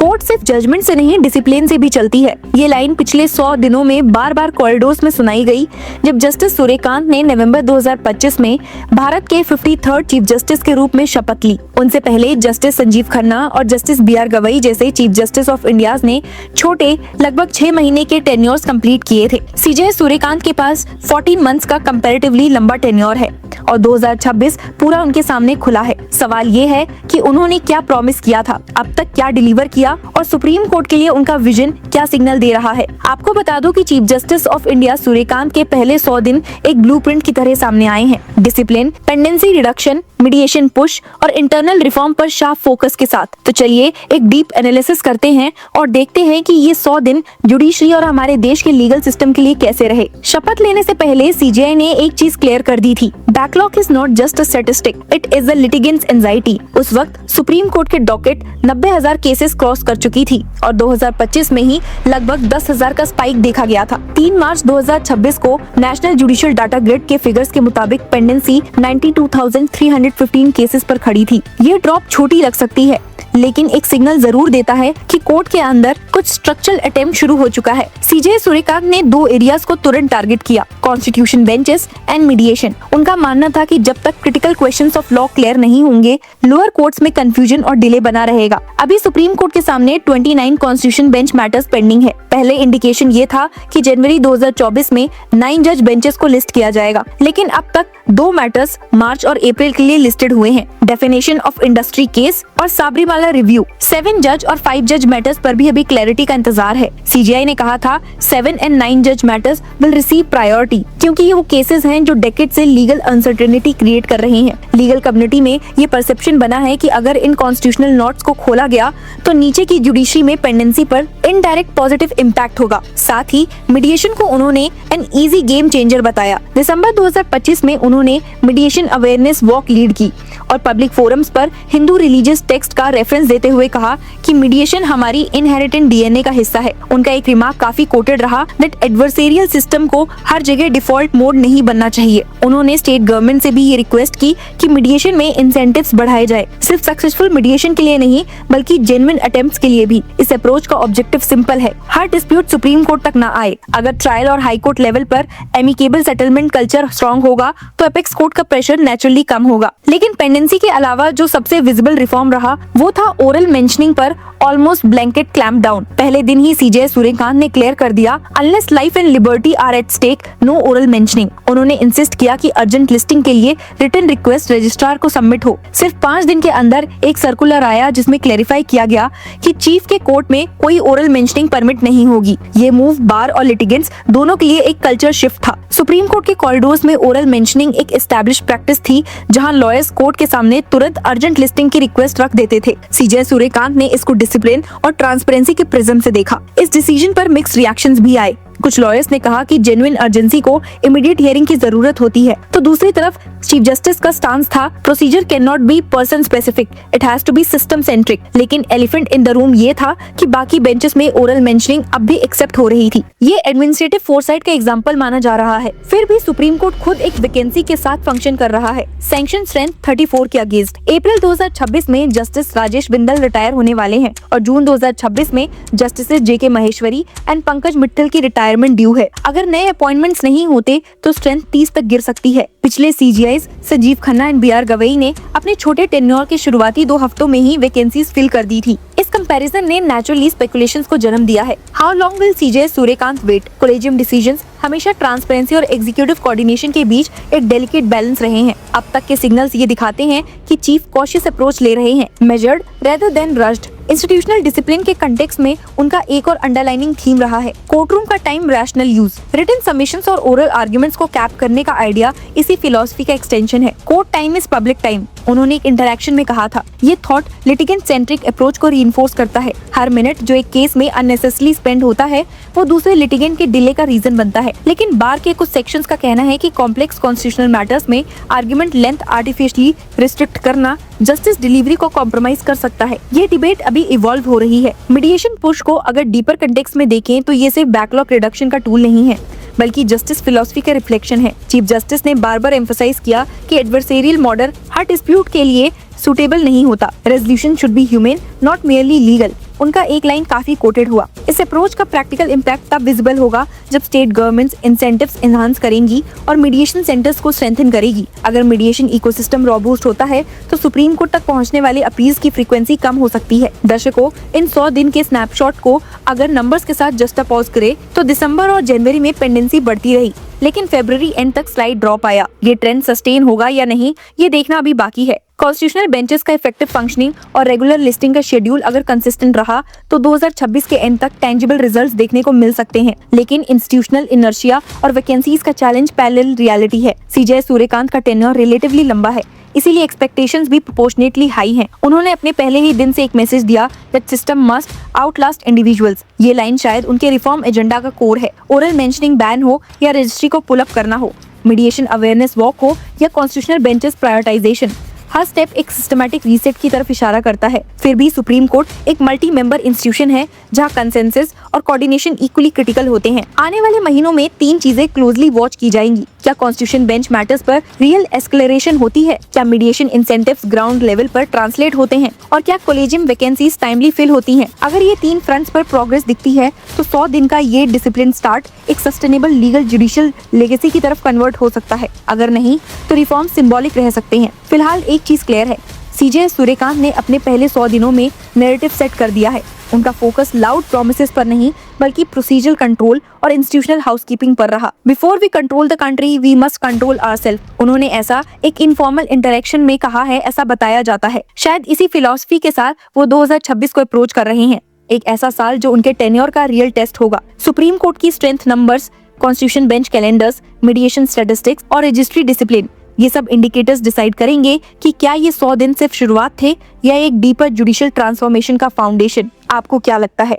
Court सिर्फ judgement से नहीं डिसिप्लिन से भी चलती है। ये लाइन पिछले 100 दिनों में बार बार कॉरिडोर्स में सुनाई गई, जब जस्टिस सूर्यकांत ने नवंबर 2025 में भारत के 53rd चीफ जस्टिस के रूप में शपथ ली। उनसे पहले जस्टिस संजीव खन्ना और जस्टिस BR गवई जैसे चीफ जस्टिस ऑफ इंडिया ने छोटे लगभग 6 महीने के टेन्योर्स कंप्लीट किए थे। CJ सूर्यकांत के पास 14 मंथ्स का कंपैरेटिवली लंबा टेन्योर है और 2026 पूरा उनके सामने खुला है। सवाल ये है कि उन्होंने क्या प्रॉमिस किया था, अब तक क्या डिलीवर किया और सुप्रीम कोर्ट के लिए उनका विजन क्या सिग्नल दे रहा है। आपको बता दूं कि chief justice of India Suryakant के पहले 100 दिन एक ब्लूप्रिंट की तरह सामने आए हैं। Discipline, pendency reduction, mediation push और इंटरनल रिफॉर्म पर शार्प फोकस के साथ। तो चलिए एक डीप एनालिसिस करते हैं और देखते हैं कि ये 100 दिन जुडिशरी और हमारे देश के लीगल सिस्टम के लिए कैसे रहे। शपथ लेने से पहले CJ ने एक चीज क्लियर कर दी थी, backlog is not just a statistic, it is a litigants anxiety. उस वक्त सुप्रीम कोर्ट के डॉकेट 90,000 केसेस क्रॉस कर चुकी थी और 2025 में ही लगभग 10,000 का स्पाइक देखा गया था। 3 मार्च 2026 को नेशनल जुडिशियल डाटा ग्रिड के फिगर्स के मुताबिक पेंडेंसी 92,315 केसेस पर खड़ी थी। ये ड्रॉप छोटी लग सकती है, लेकिन एक सिग्नल जरूर देता है कि कोर्ट के अंदर कुछ स्ट्रक्चरल अटेम्प्ट शुरू हो चुका है। CJ सूर्यकांत ने 2 एरियाज को तुरंत टारगेट किया, कॉन्स्टिट्यूशन बेंचेस एंड मीडिएशन। उनका मानना था कि जब तक critical questions of law clear नहीं होंगे, लोअर कोर्ट्स में कंफ्यूजन और डिले बना रहेगा। अभी सुप्रीम कोर्ट के सामने 29 कॉन्स्टिट्यूशन बेंच मैटर्स पेंडिंग है। पहले इंडिकेशन ये था कि जनवरी 2024 में 9 जज बेंचेस को लिस्ट किया जाएगा, लेकिन अब तक 2 मैटर्स मार्च और अप्रैल के लिए लिस्टेड हुए हैं, डेफिनेशन ऑफ इंडस्ट्री केस और साबरीमाला रिव्यू। 7 जज और 5 जज मैटर्स पर भी अभी क्लैरिटी का इंतजार है। CJI ने कहा था 7 and 9 जज मैटर्स विल रिसीव प्रायोरिटी, क्योंकि ये वो केसेस हैं जो डेकेड से लीगल अनसर्टेनिटी क्रिएट कर रहे हैं। लीगल कम्युनिटी में ये परसेप्शन बना है कि अगर इन कॉन्स्टिट्यूशनल नॉट्स को खोला गया तो नीचे की जुडिशरी में पेंडेंसी पर इनडायरेक्ट पॉजिटिव इम्पैक्ट होगा। साथ ही मीडिएशन को उन्होंने एन इजी गेम चेंजर बताया। दिसंबर 2025 में उन्होंने मीडिएशन अवेयरनेस वॉक लीड की और पब्लिक फोरम्स पर हिंदू रिलीजियस टेक्स्ट का रेफरेंस देते हुए कहा कि मीडिएशन हमारी इनहेरिटेंट DNA का हिस्सा है। उनका एक रिमार्क काफी कोटेड रहा दैट एडवर्सेरियल सिस्टम को हर जगह डिफॉल्ट मोड नहीं बनना चाहिए। उन्होंने स्टेट गवर्नमेंट से भी ये रिक्वेस्ट की कि मीडिएशन में इंसेंटिव्स बढ़ाए जाए, सिर्फ सक्सेसफुल मीडिएशन के लिए नहीं बल्कि जेन्युइन अटेम्प्ट्स के लिए भी। इस अप्रोच का ऑब्जेक्टिव सिंपल है, हर डिस्प्यूट सुप्रीम कोर्ट तक ना आए। अगर ट्रायल और हाई कोर्ट लेवल पर एमिकेबल सेटलमेंट कल्चर स्ट्रॉन्ग होगा तो अपेक्स कोर्ट का प्रेशर नेचुरली कम होगा। लेकिन पेंडेंसी के अलावा जो सबसे विजिबल रिफॉर्म रहा वो था ओरल मेंशनिंग पर ऑलमोस्ट ब्लैंकेट क्लैम्प डाउन। पहले दिन ही CJ सूर्यकांत ने क्लियर कर दिया, unless life and liberty are at stake, no oral mentioning. उन्होंने इंसिस्ट किया कि अर्जेंट लिस्टिंग के लिए रिटन रिक्वेस्ट रजिस्ट्रार को सबमिट हो। सिर्फ 5 दिन के अंदर एक सर्कुलर आया जिसमें क्लेरिफाई किया गया कि चीफ के कोर्ट में कोई ओरल मेंशनिंग परमिट नहीं होगी। ये मूव बार और लिटिगेंट्स दोनों के लिए एक कल्चर शिफ्ट था। सुप्रीम कोर्ट के कॉरिडोर्स में ओरल मेंशनिंग एक एस्टैब्लिश प्रैक्टिस थी, जहां लॉयर्स कोर्ट के सामने तुरंत अर्जेंट लिस्टिंग की रिक्वेस्ट रख देते थे। CJ सूर्यकांत ने इसको डिसिप्लिन और ट्रांसपेरेंसी के प्रिज्म से देखा। इस डिसीजन पर मिक्स्ड रिएक्शंस भी आए। कुछ लॉयर्स ने कहा कि जेन्युइन अर्जेंसी को इमीडिएट हियरिंग की जरूरत होती है, तो दूसरी तरफ चीफ जस्टिस का स्टांस था procedure can not be person specific, it has to be system centric. लेकिन एलिफेंट इन द रूम ये था कि बाकी बेंचेस में ओरल मेंशनिंग अब भी एक्सेप्ट हो रही थी। ये एडमिनिस्ट्रेटिव फोरसाइट का एग्जांपल माना जा रहा है। फिर भी सुप्रीम कोर्ट खुद एक वैकेंसी के साथ फंक्शन कर रहा है, सैंक्शन स्ट्रेंथ 34 के अगेंस्ट। अप्रैल 2026 में जस्टिस राजेश बिंदल रिटायर होने वाले हैं और जून 2026 में justice JK Maheshwari and Pankaj Mittal की रिटायरमेंट ड्यू है। अगर नए अपॉइंटमेंट्स नहीं होते तो स्ट्रेंथ 30 तक गिर सकती है। पिछले CJIs Sanjeev Khanna and BR Gavai ने अपने छोटे टेन्योर के शुरुआती 2 हफ्तों में ही वैकेंसीज फिल कर दी थी। इस कंपैरिजन ने नेचुरली स्पेकुलेशंस को जन्म दिया है। How long will CJ Suryakant wait? Collegium decisions हमेशा ट्रांसपेरेंसी और एग्जीक्यूटिव कोऑर्डिनेशन के बीच एक डेलिकेट बैलेंस रहे हैं। अब तक के सिग्नल्स ये दिखाते हैं कि चीफ कॉशियस अप्रोच ले रहे हैं, measured rather than rushed. Institutional discipline के कंटेक्स्ट में उनका एक और अंडरलाइनिंग थीम रहा है, कोर्टरूम का time rational use. Written submissions और ओरल आर्ग्यूमेंट्स को कैप करने का आइडिया इसी फिलॉसफी का एक्सटेंशन है। Court time is public time. उन्होंने एक इंटरैक्शन में कहा था, ये थॉट लिटिगेंट सेंट्रिक अप्रोच को रीइंफोर्स करता है। हर मिनट जो एक केस में अननेसेसरली स्पेंड होता है वो दूसरे लिटिगेंट के डिले का रीजन बनता है। लेकिन बार के कुछ सेक्शंस का कहना है कि कॉम्प्लेक्स कॉन्स्टिट्यूशनल मैटर्स में आर्ग्यूमेंट लेंथ आर्टिफिशियली रिस्ट्रिक्ट करना जस्टिस डिलीवरी को कॉम्प्रोमाइज कर सकता है। ये डिबेट अभी इवॉल्व हो रही है। मीडिएशन पुश को अगर डीपर कंटेक्स्ट में देखें तो ये सिर्फ बैकलॉग रिडक्शन का टूल नहीं है, बल्कि जस्टिस फिलॉसफी का रिफ्लेक्शन है। चीफ जस्टिस ने बार बार एम्फसाइज किया कि एडवर्सेरियल मॉडल हर डिस्प्यूट के लिए सुटेबल नहीं होता। Resolution should be human, not merely legal. उनका एक लाइन काफी कोटेड हुआ। इस अप्रोच का प्रैक्टिकल इम्पैक्ट तब विजिबल होगा जब स्टेट गवर्नमेंट्स इंसेंटिव्स एनहांस करेंगी और मीडिएशन सेंटर्स को स्ट्रेंथन करेगी। अगर मीडिएशन इकोसिस्टम रोबस्ट होता है तो सुप्रीम कोर्ट तक पहुंचने वाले अपील्स की फ्रीक्वेंसी कम हो सकती है। दर्शकों, इन 100 दिन के स्नैपशॉट को अगर नंबर्स के साथ जस्टापोज करे तो दिसंबर और जनवरी में पेंडेंसी बढ़ती रही, लेकिन फरवरी एंड तक स्लाइड ड्रॉप आया। ये ट्रेंड सस्टेन होगा या नहीं, ये देखना अभी बाकी है। कॉन्स्टिट्यूशनल बेंचेस का इफेक्टिव फंक्शनिंग और रेगुलर लिस्टिंग का शेड्यूल अगर कंसिस्टेंट रहा तो 2026 के एंड तक टेंजिबल रिजल्ट्स देखने को मिल सकते हैं, लेकिन इंस्टीट्यूशनल इनर्शिया और वैकेंसीज का चैलेंज पैरेलल रियलिटी है। सीजे सूर्यकांत का टेन्योर रिलेटिवली लंबा है, इसीलिए एक्सपेक्टेशंस भी प्रोपोर्शनेटली हाई हैं। उन्होंने अपने पहले ही दिन से एक मैसेज दिया that system must Outlast individuals. ये लाइन शायद उनके रिफॉर्म एजेंडा का कोर है। ओरल मेंशनिंग बैन हो या रजिस्ट्री को पुल अप करना हो, मीडिएशन अवेयरनेस वॉक हो या कॉन्स्टिट्यूशनल बेंचेस प्रायोरिटाइजेशन, हर स्टेप एक सिस्टमैटिक रीसेट की तरफ इशारा करता है। फिर भी सुप्रीम कोर्ट एक मल्टी मेंबर इंस्टीट्यूशन है जहां कंसेंसस और कोऑर्डिनेशन इक्वली क्रिटिकल होते हैं। आने वाले महीनों में 3 चीजें क्लोजली वॉच की जाएंगी। क्या कॉन्स्टिट्यूशन बेंच मैटर्स पर रियल एस्केलेरेशन होती है? क्या मीडिएशन इंसेंटिव्स ग्राउंड लेवल पर ट्रांसलेट होते हैं? और क्या कॉलेजियम वैकेंसीज टाइमली फिल होती हैं? अगर ये 3 फ्रंट्स पर प्रोग्रेस दिखती है तो 100 दिन का ये डिसिप्लिन स्टार्ट एक सस्टेनेबल लीगल जुडिशियल लेगेसी की तरफ कन्वर्ट हो सकता है। अगर नहीं तो रिफॉर्म सिंबॉलिक रह सकते हैं। फिलहाल एक चीज क्लियर है, सीजे सूर्यकांत ने अपने पहले 100 दिनों में नैरेटिव सेट कर दिया है। उनका फोकस लाउड प्रॉमिसेस पर नहीं बल्कि प्रोसीजरल कंट्रोल और इंस्टीट्यूशनल हाउसकीपिंग पर रहा। Before we control the country we must control ourselves. उन्होंने ऐसा एक इनफॉर्मल इंटरेक्शन में कहा है, ऐसा बताया जाता है। शायद इसी फिलॉसफी के साथ वो 2026 को अप्रोच कर रहे हैं, एक ऐसा साल जो उनके टेन्योर का रियल टेस्ट होगा। सुप्रीम कोर्ट की strength numbers, constitution bench calendars, mediation statistics और रजिस्ट्री डिसिप्लिन, ये सब इंडिकेटर्स डिसाइड करेंगे कि क्या ये 100 दिन सिर्फ शुरुआत थे या एक डीपर जुडिशियल ट्रांसफॉर्मेशन का फाउंडेशन। आपको क्या लगता है?